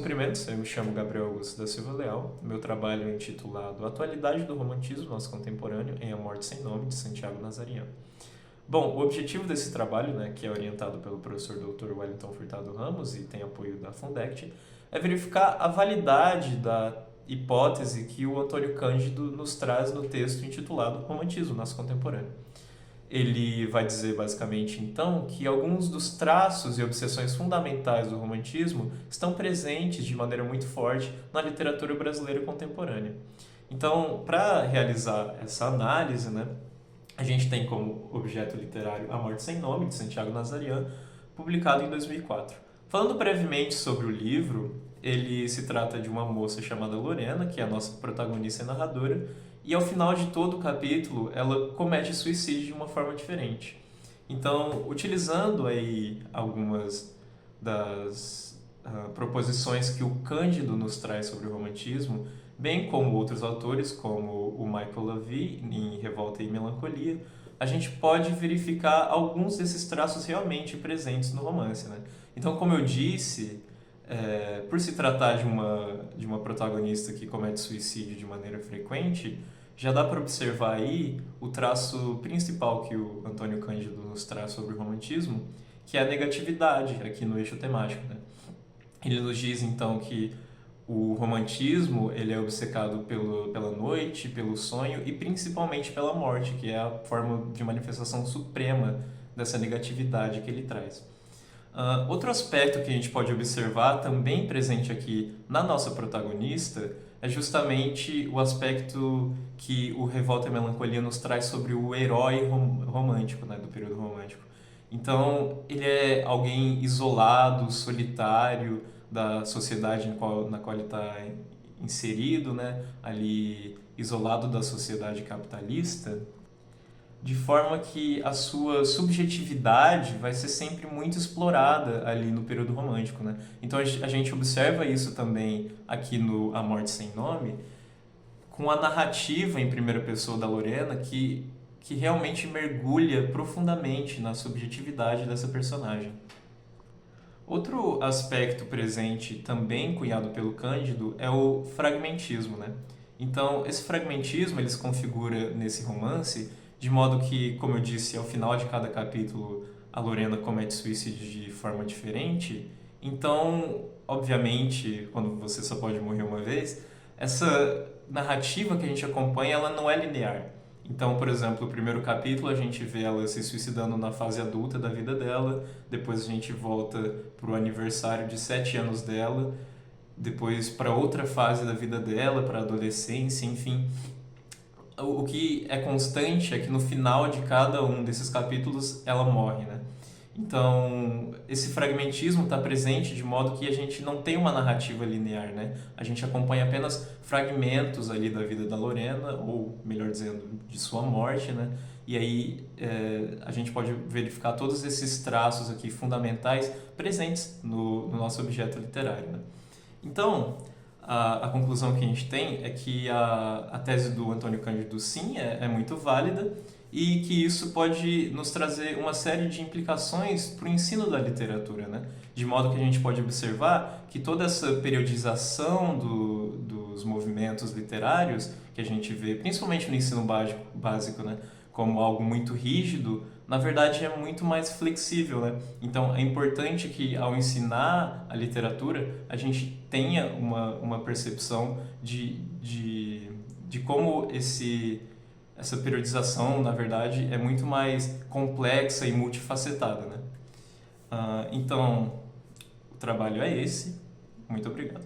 cumprimentos, eu me chamo Gabriel Augusto da Silva Leal. Meu trabalho é intitulado Atualidade do Romantismo Nosso Contemporâneo em A Morte Sem Nome, de Santiago Nazariano. Bom, o objetivo desse trabalho, que é orientado pelo professor Dr. Wellington Furtado Ramos e tem apoio da Fundect, é verificar a validade da hipótese que o Antônio Cândido nos traz no texto intitulado Romantismo Nosso Contemporâneo. Ele vai dizer basicamente então que alguns dos traços e obsessões fundamentais do romantismo estão presentes de maneira muito forte na literatura brasileira contemporânea. Então, para realizar essa análise, a gente tem como objeto literário A Morte Sem Nome, de Santiago Nazariano, publicado em 2004. Falando brevemente sobre o livro, ele se trata de uma moça chamada Lorena, que é a nossa protagonista e narradora, e ao final de todo o capítulo ela comete suicídio de uma forma diferente. Então, utilizando aí algumas das proposições que o Cândido nos traz sobre o romantismo, bem como outros autores, como o Michael Lavie, em Revolta e Melancolia, a gente pode verificar alguns desses traços realmente presentes no romance. Então, como eu disse, por se tratar de uma protagonista que comete suicídio de maneira frequente, já dá para observar aí o traço principal que o Antônio Cândido nos traz sobre o romantismo, que é a negatividade aqui no eixo temático. Ele nos diz então que o romantismo ele é obcecado pela noite, pelo sonho e principalmente pela morte, que é a forma de manifestação suprema dessa negatividade que ele traz. Outro aspecto que a gente pode observar, também presente aqui na nossa protagonista, é justamente o aspecto que o Revolta e Melancolia nos traz sobre o herói romântico, do período romântico. Então, ele é alguém isolado, solitário da sociedade na qual ele está inserido, ali isolado da sociedade capitalista, de forma que a sua subjetividade vai ser sempre muito explorada ali no período romântico. Então a gente observa isso também aqui no A Morte Sem Nome, com a narrativa em primeira pessoa da Lorena, que realmente mergulha profundamente na subjetividade dessa personagem. Outro aspecto presente, também cunhado pelo Cândido, é o fragmentismo. Então, esse fragmentismo ele se configura nesse romance de modo que, como eu disse, ao final de cada capítulo a Lorena comete suicídio de forma diferente. Então, obviamente, quando você só pode morrer uma vez, essa narrativa que a gente acompanha ela não é linear. Então, por exemplo, no primeiro capítulo a gente vê ela se suicidando na fase adulta da vida dela, depois a gente volta para o aniversário de 7 anos dela, depois para outra fase da vida dela, para a adolescência, enfim. O que é constante é que no final de cada um desses capítulos ela morre, Então, esse fragmentismo está presente de modo que a gente não tem uma narrativa linear, A gente acompanha apenas fragmentos ali da vida da Lorena, ou melhor dizendo, de sua morte, E aí a gente pode verificar todos esses traços aqui fundamentais presentes no nosso objeto literário, Então, a conclusão que a gente tem é que a tese do Antônio Cândido, sim, é muito válida e que isso pode nos trazer uma série de implicações para o ensino da literatura, De modo que a gente pode observar que toda essa periodização dos movimentos literários que a gente vê, principalmente no ensino básico, como algo muito rígido, na verdade é muito mais flexível, Então é importante que ao ensinar a literatura a gente tenha uma percepção de como essa periodização, na verdade, é muito mais complexa e multifacetada, Então o trabalho é esse. Muito obrigado.